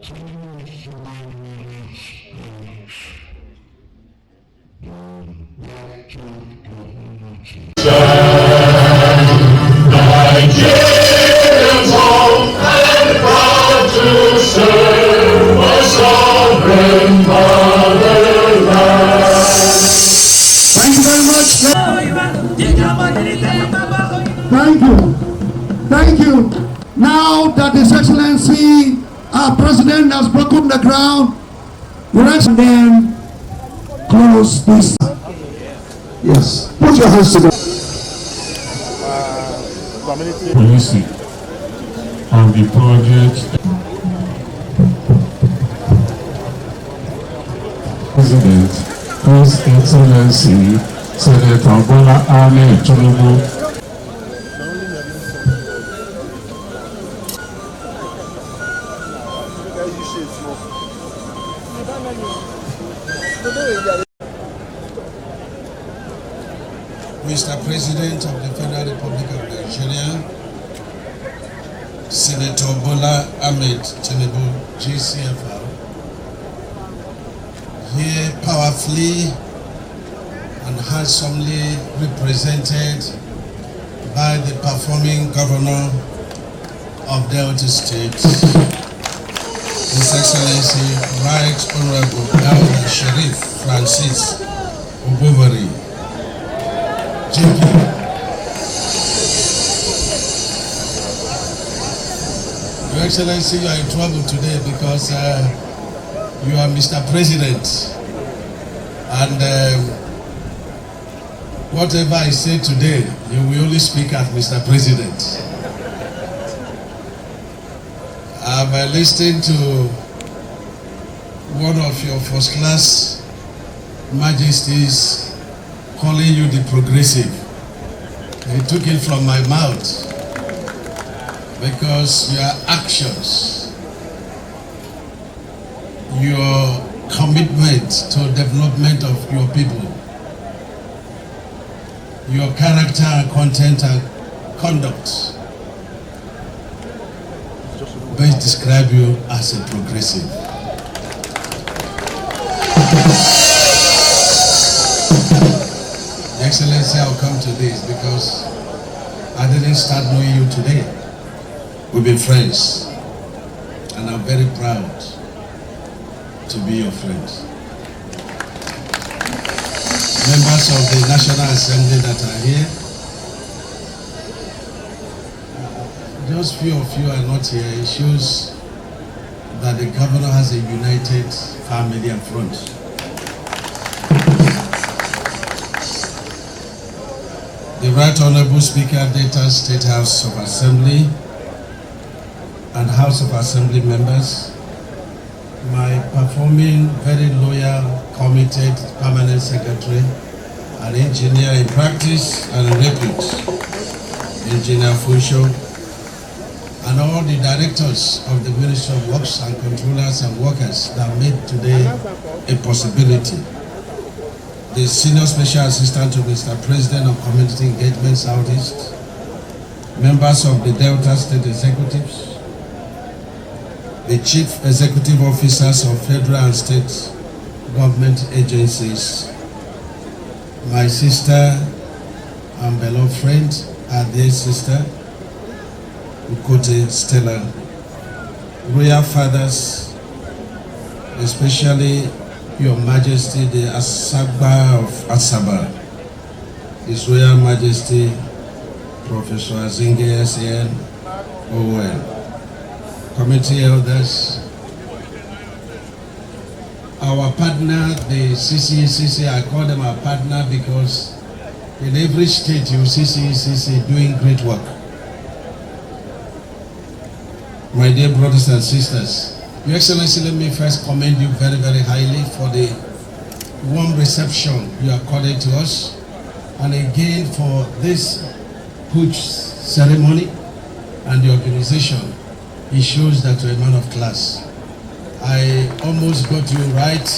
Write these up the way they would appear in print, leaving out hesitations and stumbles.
Nigerians home and proud to serve our sovereign motherland. Thank you very much. Thank you. Thank you. Now that His Excellency, our President, has broken the ground, let's then close this. Yes. Put your hands together. Policy of the project. President, His Excellency, Senator Bola Ahmed Tinubu. Mr. President of the Federal Republic of Nigeria, Senator Bola Ahmed Tinubu, GCFR, here powerfully and handsomely represented by the performing governor of Delta State, His Excellency Right Honorable Elder Sheriff Francis Oboveri, JP. Your Excellency, you are in trouble today because you are Mr. President, and whatever I say today, you will only speak as Mr. President. I'm listening to one of your first-class majesties calling you the progressive. He took it from my mouth because your actions, your commitment to development of your people, your character and content and conduct best describe you as a progressive. Excellency, I'll come to this because I didn't start knowing you today. We've been friends, and I'm very proud to be your friend. Members of the National Assembly that are here, just few of you are not here. It shows that the governor has a united family and front. The Right Honorable Speaker, Delta State House of Assembly and House of Assembly members, my performing, very loyal, committed permanent secretary, an engineer in practice and in repute, Engineer Fusho, and all the directors of the Ministry of Works and controllers and workers that made today a possibility. The Senior Special Assistant to Mr. President of Community Engagement Southeast, members of the Delta State Executives, the Chief Executive Officers of federal and state government agencies, my sister and beloved friend, our dear sister, Ukote Stella, royal fathers, especially Your Majesty, the Asaba of Asaba, His Royal Majesty, Professor Azinge S.N. Owen, committee elders, our partner, the CCECC, I call them our partner because in every state you see CCECC doing great work. My dear brothers and sisters, Your Excellency, let me first commend you very, very highly for the warm reception you accorded to us, and again for this huge ceremony and the organization. It shows that you're a man of class. I almost got you right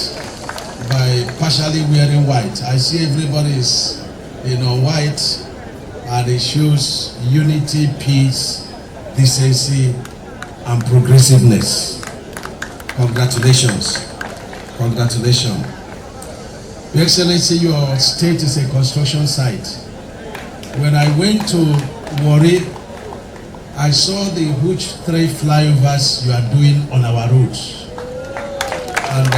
by partially wearing white. I see everybody is, white, and it shows unity, peace, decency, and progressiveness. Congratulations. Congratulations. Your Excellency, your state is a construction site. When I went to Warri, I saw the huge 3 flyovers you are doing on our roads. And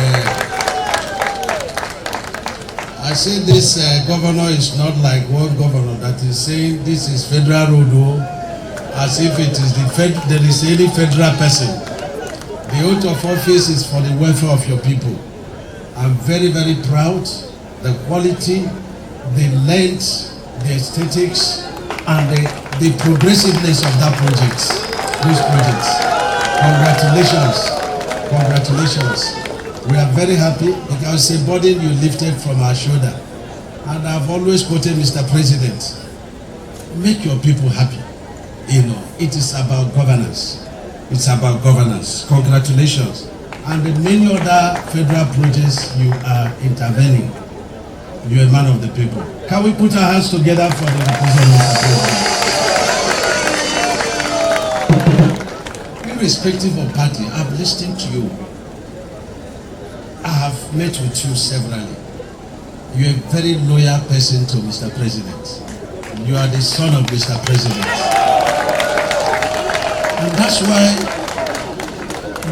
I say this governor is not like one governor that is saying this is federal road, as if it is there is any federal person. The oath of office is for the welfare of your people. I'm very, very proud. The quality, the length, the aesthetics, and the progressiveness of that project, those projects. Congratulations. Congratulations. We are very happy because it's a burden you lifted from our shoulder. And I've always quoted Mr. President, make your people happy. You know, it is about governance. It's about governance. Congratulations. And the many other federal projects you are intervening. You're a man of the people. Can we put our hands together for the representative? Irrespective of party, I've listened to you. I have met with you severally. You're a very loyal person to Mr. President. You are the son of Mr. President. And that's why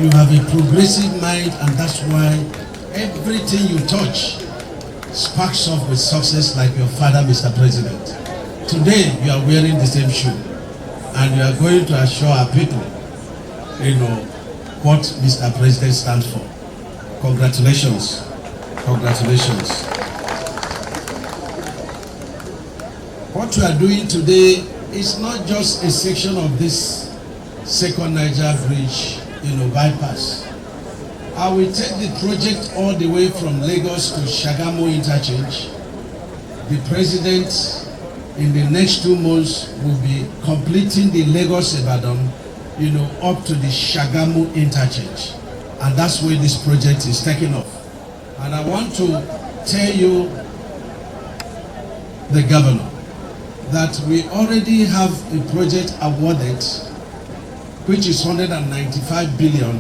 you have a progressive mind, and that's why everything you touch sparks off with success like your father, Mr. President. Today, you are wearing the same shoe, and you are going to assure our people, you know, what Mr. President stands for. Congratulations. Congratulations. What you are doing today is not just a section of this second Niger bridge, you know, bypass. I will take the project all the way from Lagos to Shagamu interchange. The president in the next 2 months will be completing the Lagos-Ibadan, you know, up to the Shagamu interchange. And that's where this project is taking off. And I want to tell you, the governor, that we already have a project awarded, which is 195 billion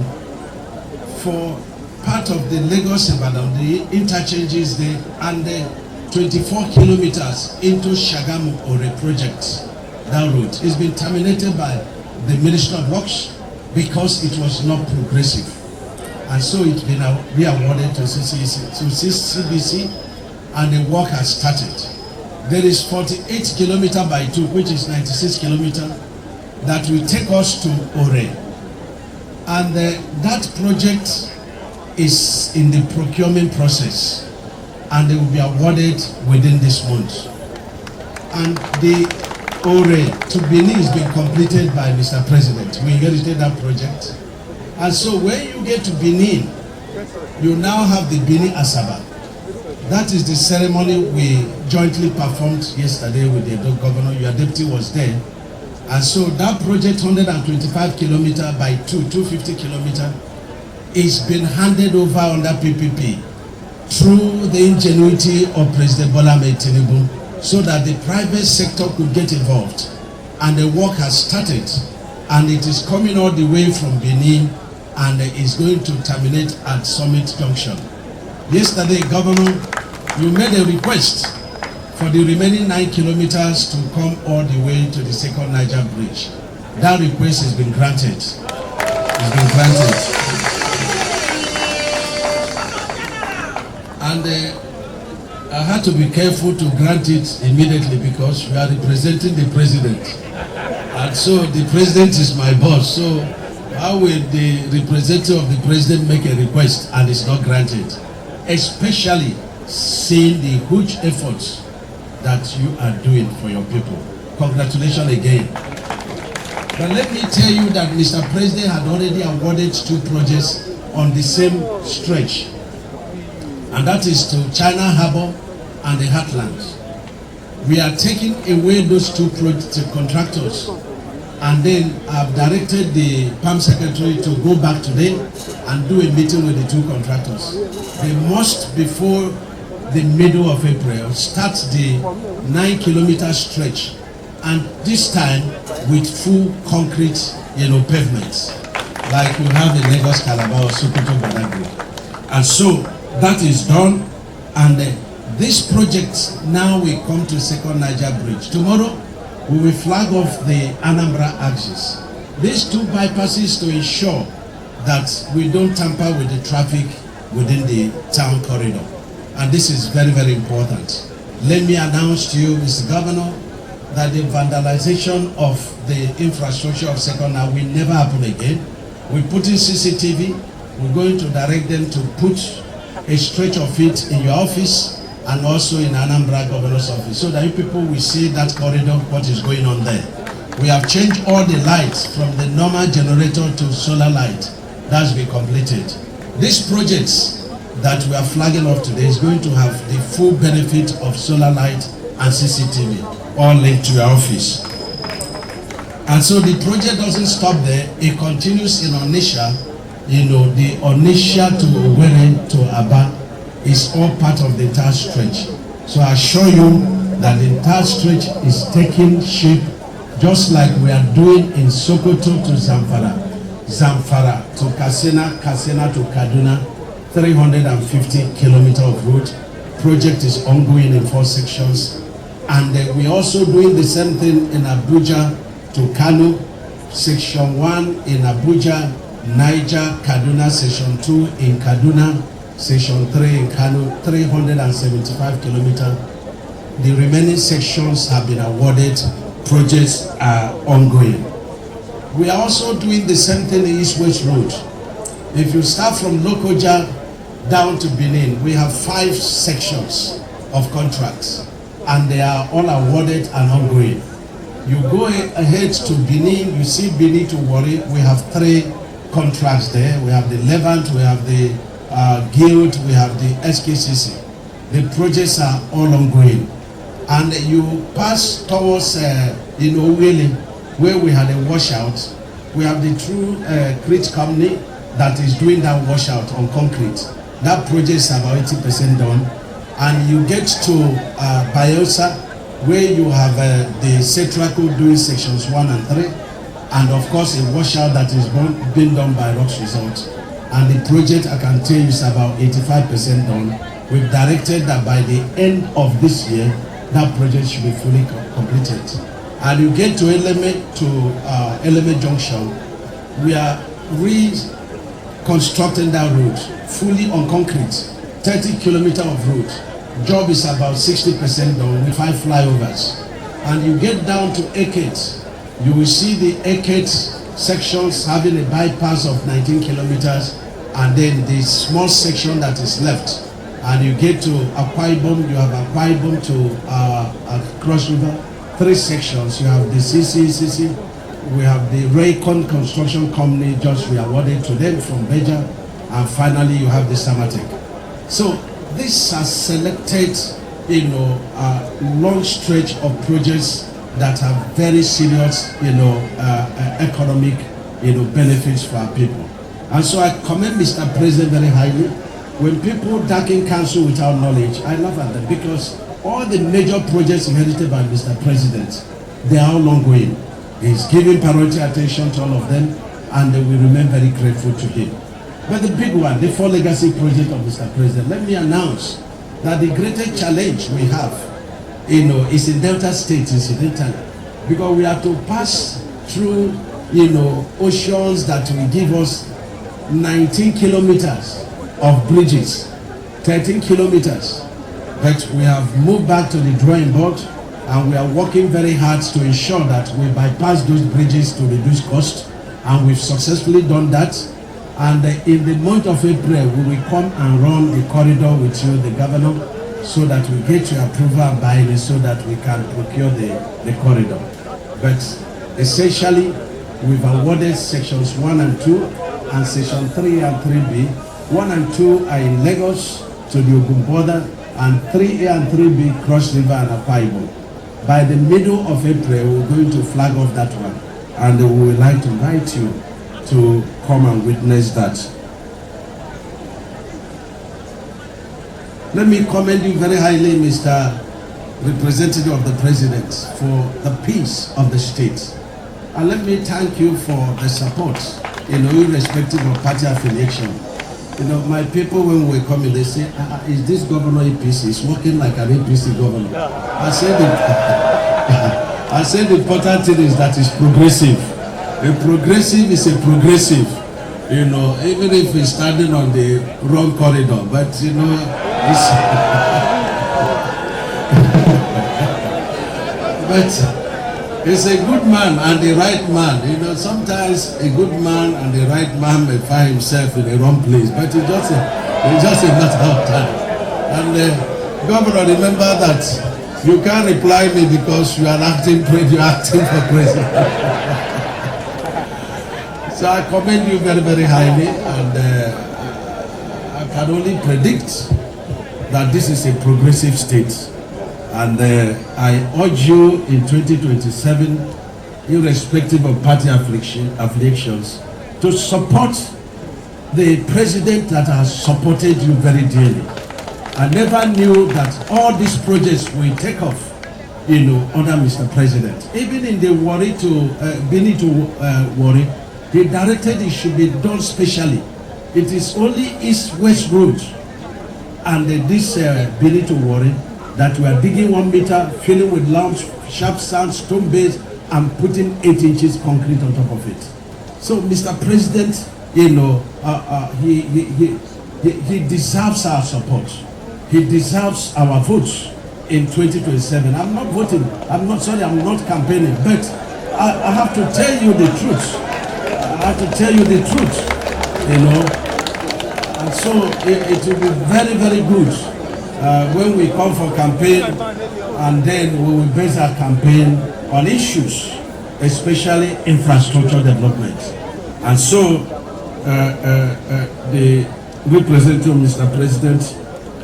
for part of the Lagos-Ibadan, the interchanges there, and the 24 kilometers into Shagamu-Ore project. That road has been terminated by the Minister of Works because it was not progressive. And so it's been re-awarded to CBC, and the work has started. There is 48 kilometers by 2, which is 96 kilometers, that will take us to Ore. And that project is in the procurement process, and they will be awarded within this month. And the Ore to Benin is being completed by Mr. President. We inherited that project. And so when you get to Benin, you now have the Benin Asaba. That is the ceremony we jointly performed yesterday with the governor. Your deputy was there. And so that project, 125 kilometers by 250 kilometers, is been handed over under PPP through the ingenuity of President Bola Ahmed Tinubu, so that the private sector could get involved. And the work has started, and it is coming all the way from Benin, and is going to terminate at Summit Junction. Yesterday, Governor, you made a request for the remaining 9 kilometers to come all the way to the second Niger bridge. That request has been granted. It's been granted. And I had to be careful to grant it immediately because we are representing the president. And so the president is my boss. So how will the representative of the president make a request and it's not granted? Especially seeing the huge efforts that you are doing for your people. Congratulations again. But let me tell you that Mr. President had already awarded 2 projects on the same stretch. And that is to China Harbor and the Heartlands. We are taking away those 2 contractors. And then I've directed the PAM secretary to go back today and do a meeting with the 2 contractors. They must, before the middle of April, start the 9-kilometer stretch, and this time with full concrete, pavements. like we have in Lagos, Calabar, or Sokoto, Badagry. And so that is done, and this project, now we come to Second Niger Bridge. Tomorrow, we will flag off the Anambra axis. These two bypasses to ensure that we don't tamper with the traffic within the town corridor. And this is very, very important. Let me announce to you, Mr. Governor, that the vandalization of the infrastructure of Second Niger will never happen again. We put in CCTV. We're going to direct them to put a stretch of it in your office and also in Anambra Governor's office, so that you people will see that corridor, what is going on there. We have changed all the lights from the normal generator to solar light. That's been completed. These projects that we are flagging off today is going to have the full benefit of solar light and CCTV, all linked to your office. And so the project doesn't stop there. It continues in Onitsha. You know, the Onitsha to Owerri to Aba is all part of the entire stretch. So I assure you that the entire stretch is taking shape, just like we are doing in Sokoto to Zamfara, Zamfara to Katsina, Katsina to Kaduna, 350 kilometers of road. Project is ongoing in 4 sections. And we're also doing the same thing in Abuja to Kano, section 1 in Abuja, Niger, Kaduna, section 2 in Kaduna, section 3 in Kano, 375 kilometers. The remaining sections have been awarded. Projects are ongoing. We are also doing the same thing in East-West Road. If you start from Lokoja down to Benin, we have 5 sections of contracts, and they are all awarded and ongoing. You go ahead to Benin, you see Benin to Warri, we have 3 contracts there. We have the Levant, we have the Guild, we have the SKCC. The projects are all ongoing. And you pass towards Wele, where we had a washout. We have the True Crete company that is doing that washout on concrete. That project is about 80% done. And you get to Bayelsa, where you have the Cetraco doing sections 1 and 3. And of course, a washout that is being done by Rocks Resort. And the project, I can tell you, is about 85% done. We've directed that by the end of this year, that project should be fully completed. And you get to Eleme Junction, we are reconstructing that road, fully on concrete, 30 kilometers of road. Job is about 60% done with 5 flyovers. And you get down to Eket, you will see the Eket sections having a bypass of 19 kilometers, and then the small section that is left. And you get to Akwa Ibom, you have Akwa Ibom to Cross River, 3 sections. You have the CCCC, we have the Raycon Construction Company, just we awarded to them from Beja, and finally you have the Samatek. So this has selected, long stretch of projects that have very serious, economic, benefits for our people. And so I commend Mr. President very highly. When people darken council without knowledge, I laugh at them, because all the major projects inherited by Mr. President, they are all ongoing. He's giving priority attention to all of them, and we remain very grateful to him. But the big one, the 4 legacy project of Mr. President, let me announce that the greatest challenge we have, is in Delta State, incidentally, because we have to pass through, oceans that will give us 19 kilometers of bridges, 13 kilometers. But we have moved back to the drawing board, and we are working very hard to ensure that we bypass those bridges to reduce cost, and we've successfully done that. And in the month of April, we will come and run the corridor with you, the governor, so that we get your approval by it, so that we can procure the corridor. But essentially, we've awarded sections 1 and 2, and section 3 and 3B. 1 and 2 are in Lagos to the Ogun border, and 3A and 3B Cross River and Akwa Ibom. By the middle of April, we're going to flag off that one, and we would like to invite you to come and witness that. Let me commend you very highly, Mr. Representative of the President, for the peace of the state. And let me thank you for the support irrespective of party affiliation. My people, when we come in, they say, is this governor APC? He's working like an APC governor. I said the important thing is that it's progressive. A progressive is a progressive, even if he's standing on the wrong corridor. But, it's... but he's a good man and the right man. Sometimes a good man and the right man may find himself in the wrong place. But it's just a matter of time. And Governor, remember that you can't reply me because you are acting for president. So I commend you very, very highly, and I can only predict that this is a progressive state. And I urge you in 2027, irrespective of party affiliations, to support the president that has supported you very dearly. I never knew that all these projects will take off, under Mr. President. Even in the Warri to Bini to Warri, they directed it should be done specially. It is only East-West Road and this Bini to Warri that we are digging 1 meter, filling with lumps, sharp sand, stone base, and putting 8 inches concrete on top of it. So, Mr. President, he deserves our support. He deserves our votes in 2027. I'm not voting. I'm not campaigning, but I have to tell you the truth. And so it will be very, very good when we come for campaign, and then we will base our campaign on issues, especially infrastructure development. And so, the representative, Mr. President,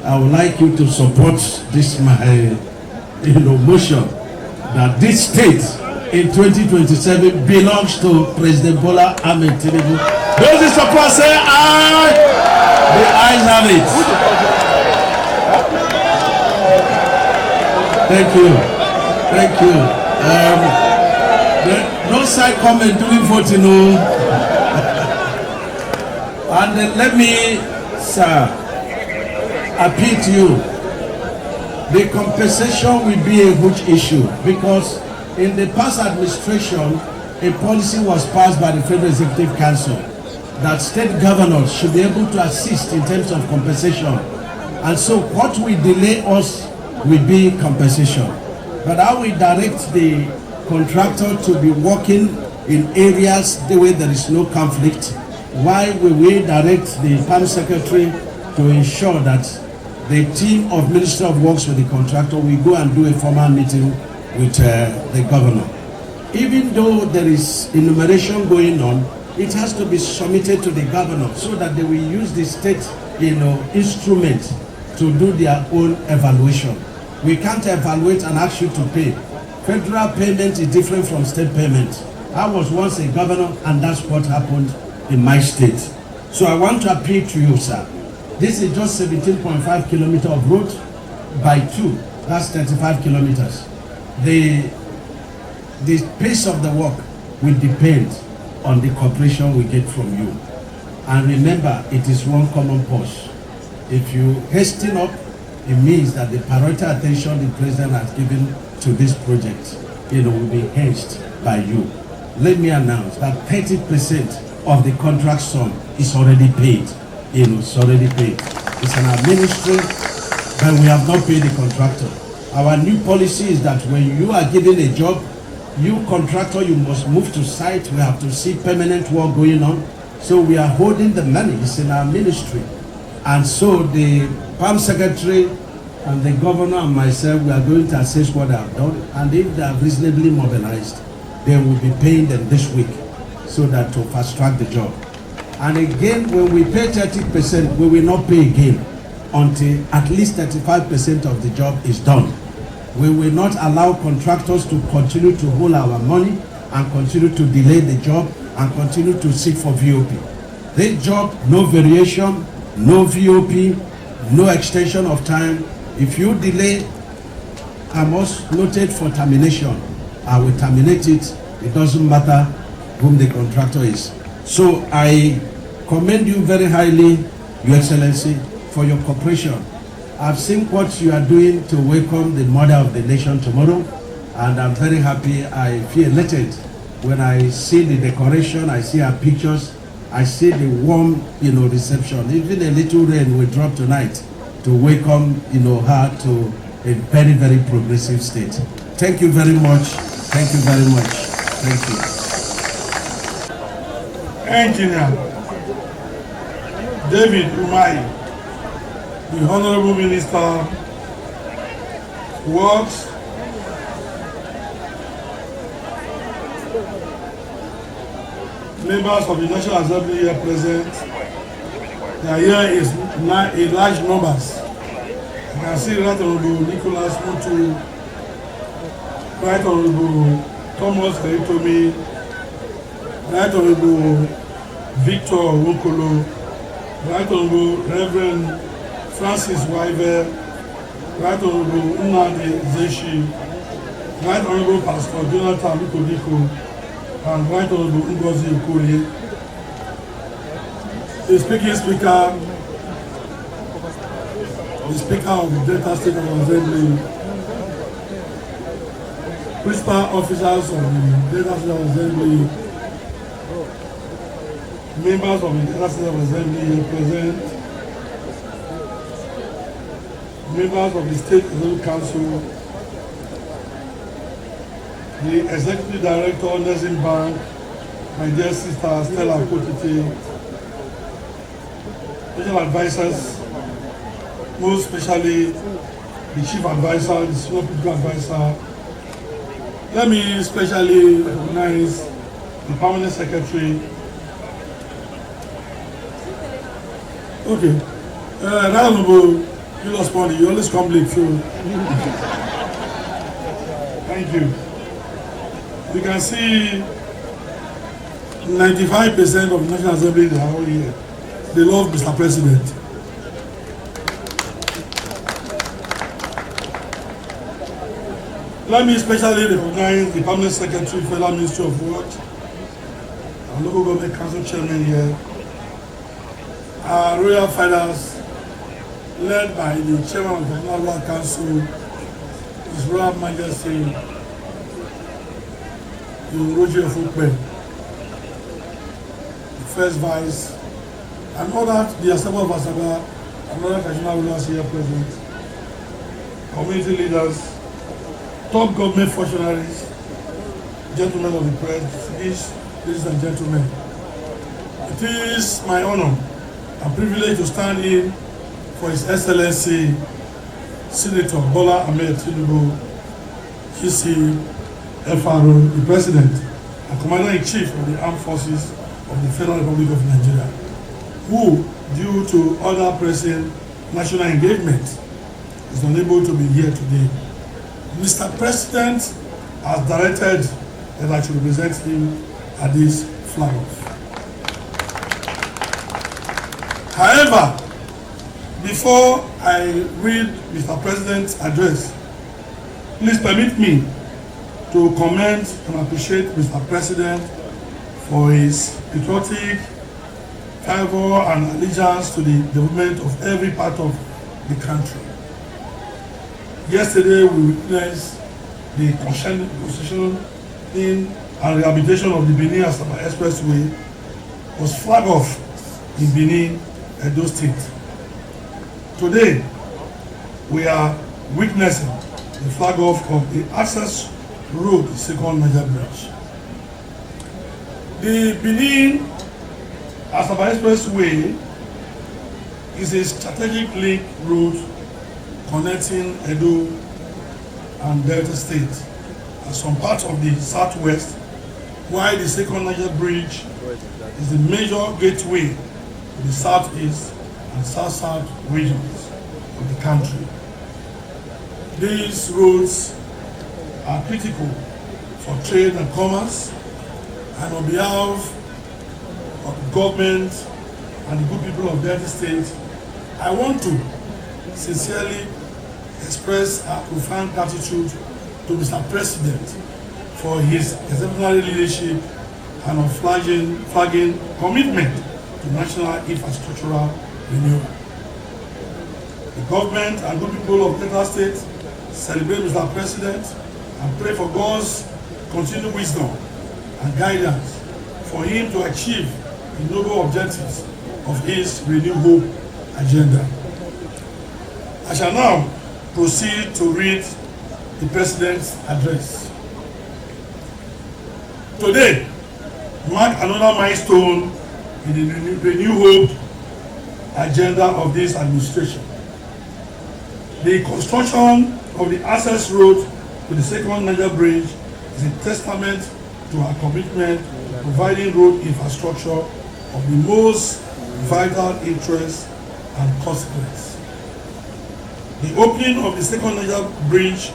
I would like you to support this motion that this state in 2027 belongs to President Bola Ahmed Tinubu. Those in support say aye. The ayes have it. Thank you. No side comment during voting, no. And let me, sir, appeal to you. The compensation will be a huge issue because in the past administration, a policy was passed by the Federal Executive Council that state governors should be able to assist in terms of compensation. And so what will delay us will be compensation. But I will direct the contractor to be working in areas where there is no conflict, while we will direct the PAM secretary to ensure that the team of Minister of Works with the contractor will go and do a formal meeting with the governor. Even though there is enumeration going on, it has to be submitted to the governor so that they will use the state instrument to do their own evaluation. We can't evaluate and ask you to pay. Federal payment is different from state payment. I was once a governor, and that's what happened in my state. So I want to appeal to you, sir. This is just 17.5 kilometers of road by 2. That's 35 kilometers. The pace of the work will depend on the cooperation we get from you. And remember, it is one common purse. If you hasten up, it means that the priority attention the president has given to this project, will be hedged by you. Let me announce that 30% of the contract sum is already paid. It's already paid. It's an administration, but we have not paid the contractor. Our new policy is that when you are given a job, you contractor, you must move to site. We have to see permanent work going on. So we are holding the money. It's in our ministry. And so the PAM secretary and the governor and myself, we are going to assess what they have done. And if they are reasonably mobilized, they will be paying them this week so that to fast track the job. And again, when we pay 30%, we will not pay again until at least 35% of the job is done. We will not allow contractors to continue to hold our money and continue to delay the job and continue to seek for VOP. This job, no variation, no VOP, no extension of time. If you delay, I must notate for termination. I will terminate it. It doesn't matter whom the contractor is. So I commend you very highly, Your Excellency, for your cooperation. I've seen what you are doing to welcome the mother of the nation tomorrow, and I'm very happy. I feel elated when I see the decoration, I see her pictures, I see the warm, reception. Even a little rain will drop tonight to welcome, her to a very, very progressive state. Thank you very much. Thank you very much. Thank you. Engineer David Umai, the Honorable Minister, Works, members of the National Assembly here present. They are here in large numbers. You can see Right Honorable Nicholas Mutu, Right Honorable Thomas Eritomi, Right Honorable Victor Wokolo, Right Honorable Reverend Francis Wyver, Right Honorable Nnamdi Zeshi, Right Honorable Pastor Jonathan Lukodiko, and Right Honorable Ngozi Okoye. The Speaker of the Delta State Assembly, principal officers of the Delta State Assembly, members of the Delta State Assembly present, members of the State Assembly Council, the Executive Director, Nursing Bank, my dear sister Stella Kotite, special advisors, most especially the Chief Advisor, the Senior Political Advisor. Let me especially recognize the Permanent Secretary. Okay. Honorable Julius Pondy, you always come late, so thank you. You can see 95% of the National Assembly, they are all here. They love Mr. President. Let me especially recognize the Permanent Secretary, Federal Ministry of Works, and Local Government Council Chairman here, our Royal Fathers, led by the Chairman of the National Work Council, His Royal Majesty, Roger Fukwe, the First Vice, and other, the Assembly of Asaba, and other traditional rulers here present, community leaders, top government functionaries, gentlemen of the press, ladies and gentlemen. It is my honor and privilege to stand in for His Excellency Senator Bola Ahmed Tinubu, GC, FRO, the President and Commander-in-Chief of the Armed Forces of the Federal Republic of Nigeria, who, due to other pressing national engagement, is unable to be here today. Mr. President has directed that I should represent him at this flag-off. However, before I read Mr. President's address, please permit me to commend and appreciate Mr. President for his patriotic fervor and allegiance to the development of every part of the country. Yesterday, we witnessed the construction and rehabilitation of the Benin-Asaba Expressway was flag off in Benin, Edo State. Today, we are witnessing the flag off of the access road, second Niger Bridge. The Benin-Asaba Expressway is a strategic link road connecting Edo and Delta State and some parts of the southwest, while the second Niger Bridge is the major gateway to the southeast and south-south regions of the country. These roads are critical for trade and commerce, and on behalf of the government and the good people of Delta State, I want to sincerely express our profound gratitude to Mr. President for his exemplary leadership and on flagging commitment to national infrastructural renewal. The government and good people of Delta State celebrate Mr. President and pray for God's continued wisdom and guidance for him to achieve the noble objectives of his Renew Hope agenda. I shall now proceed to read the President's address. Today marks another milestone in the Renew Hope agenda of this administration. The construction of the access road to the second Niger bridge is a testament to our commitment to providing road infrastructure of the most vital interest and consequence. The opening of the second Niger bridge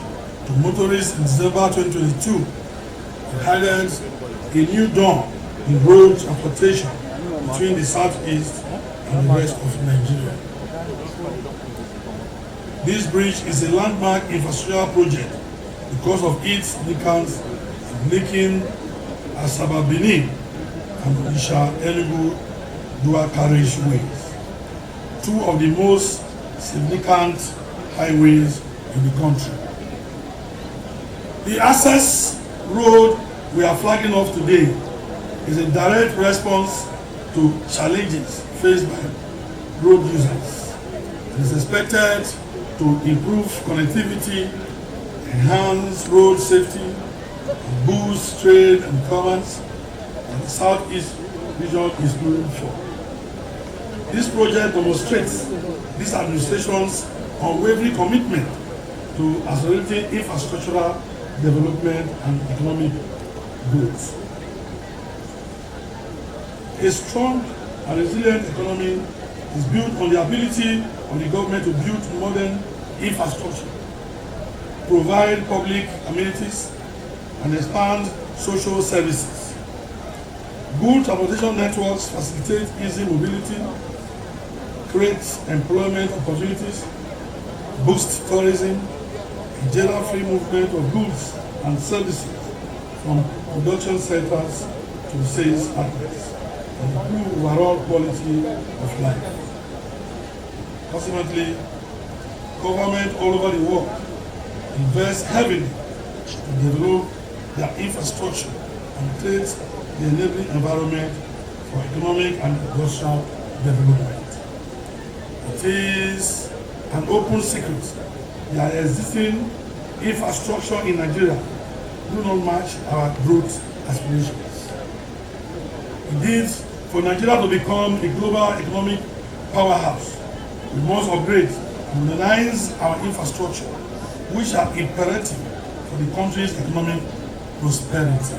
to motorists in December 2022 heralded a new dawn in road transportation between the southeast and the rest of Nigeria. This bridge is a landmark infrastructure project because of its significance in linking Asaba Benin and Onitsha Enugu dual carriageways, two of the most significant highways in the country. The access road we are flagging off today is a direct response to challenges faced by road users. It is expected to improve connectivity, enhance road safety, boost trade and commerce, and the Southeast region is moving forward. This project demonstrates this administration's unwavering commitment to accelerating infrastructural development and economic growth. A strong and resilient economy is built on the ability of the government to build modern infrastructure, provide public amenities, and expand social services. Good transportation networks facilitate easy mobility, create employment opportunities, boost tourism, and general free movement of goods and services from production centers to sales outlets, and improve overall quality of life. Consequently, government all over the world invest heavily to develop their infrastructure and create the enabling environment for economic and industrial development. It is an open secret that existing infrastructure in Nigeria do not match our growth aspirations. Indeed, for Nigeria to become a global economic powerhouse, we must upgrade and modernize our infrastructure, which are imperative for the country's economic prosperity.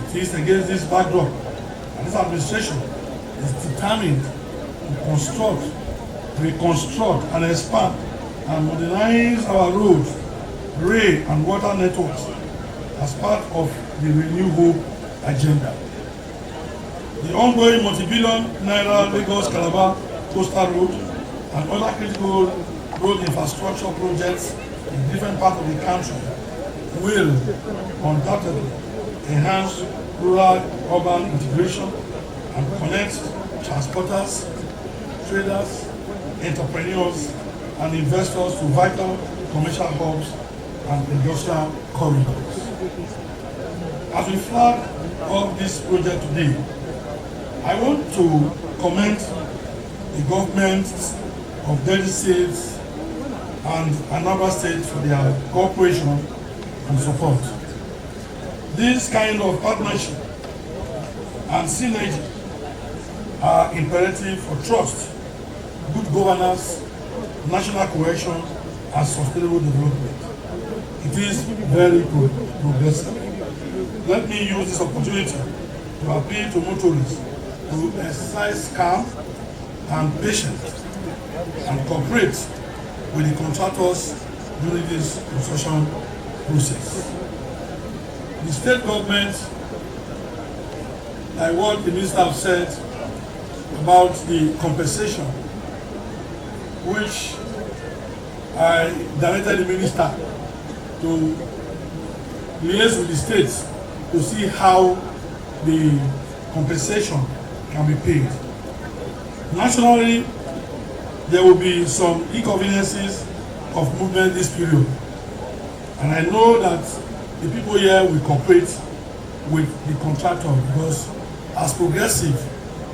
It is against this backdrop that this administration is determined to construct, reconstruct, and expand and modernize our roads, rail, and water networks as part of the Renew Hope agenda. The ongoing multi-billion naira Lagos-Calabar coastal road and other critical road infrastructure projects in different parts of the country will undoubtedly enhance rural-urban integration and connect transporters, traders, entrepreneurs, and investors to vital commercial hubs and industrial corridors. As we flag off this project today, I want to commend the governments of Delta State and Anambra State for their cooperation and support. This kind of partnership and synergy are imperative for trust, good governance, national cohesion, and sustainable development. It is very progressive. Let me use this opportunity to appeal to motorists to exercise calm and patience and cooperate with the contractors during this construction process. The state government, like what the minister have said about the compensation, which I directed the minister to liaise with the states to see how the compensation can be paid. Nationally, there will be some inconveniences of movement this period. And I know that the people here will cooperate with the contractor because as progressive,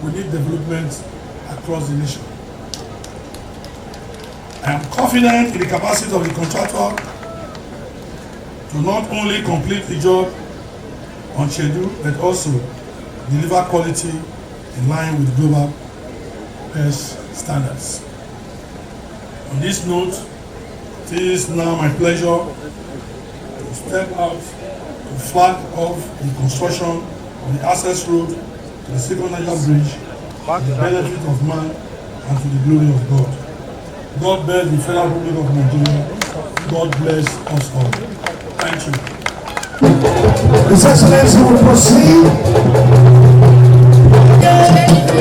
we need development across the nation. I am confident in the capacity of the contractor to not only complete the job on schedule, but also deliver quality in line with global best standards. On this note, it is now my pleasure to step out to flag off the construction of the access road to the second Niger bridge to the benefit of man and to the glory of God. God bless the Federal Republic of Nigeria. God bless us all. Thank you. His Excellency will proceed.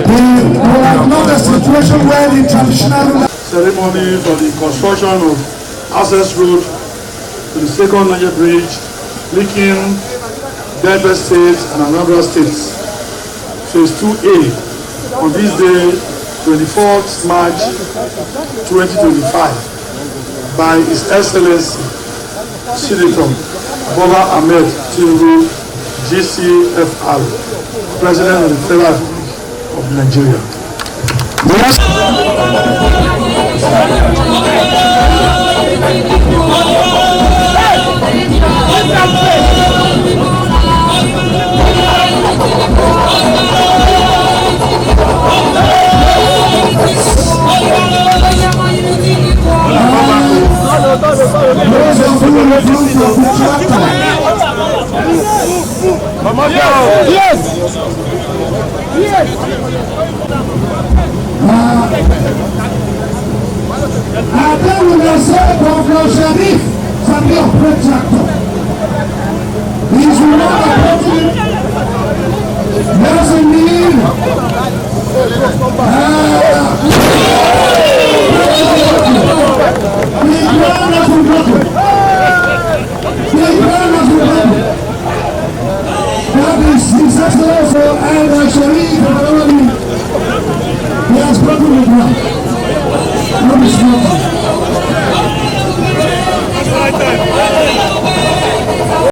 We will have another situation where the traditional Ceremony for the construction of access road to the second Niger bridge linking Delta State and Anambra States, phase 2A, on this day, 24th March 2025, by His Excellency Senator Bola Ahmed Tinubu, GCFR, President of the Federal Republic of Nigeria. Yes. Yes. Then we will say Governor Sharif Sami Oprecha.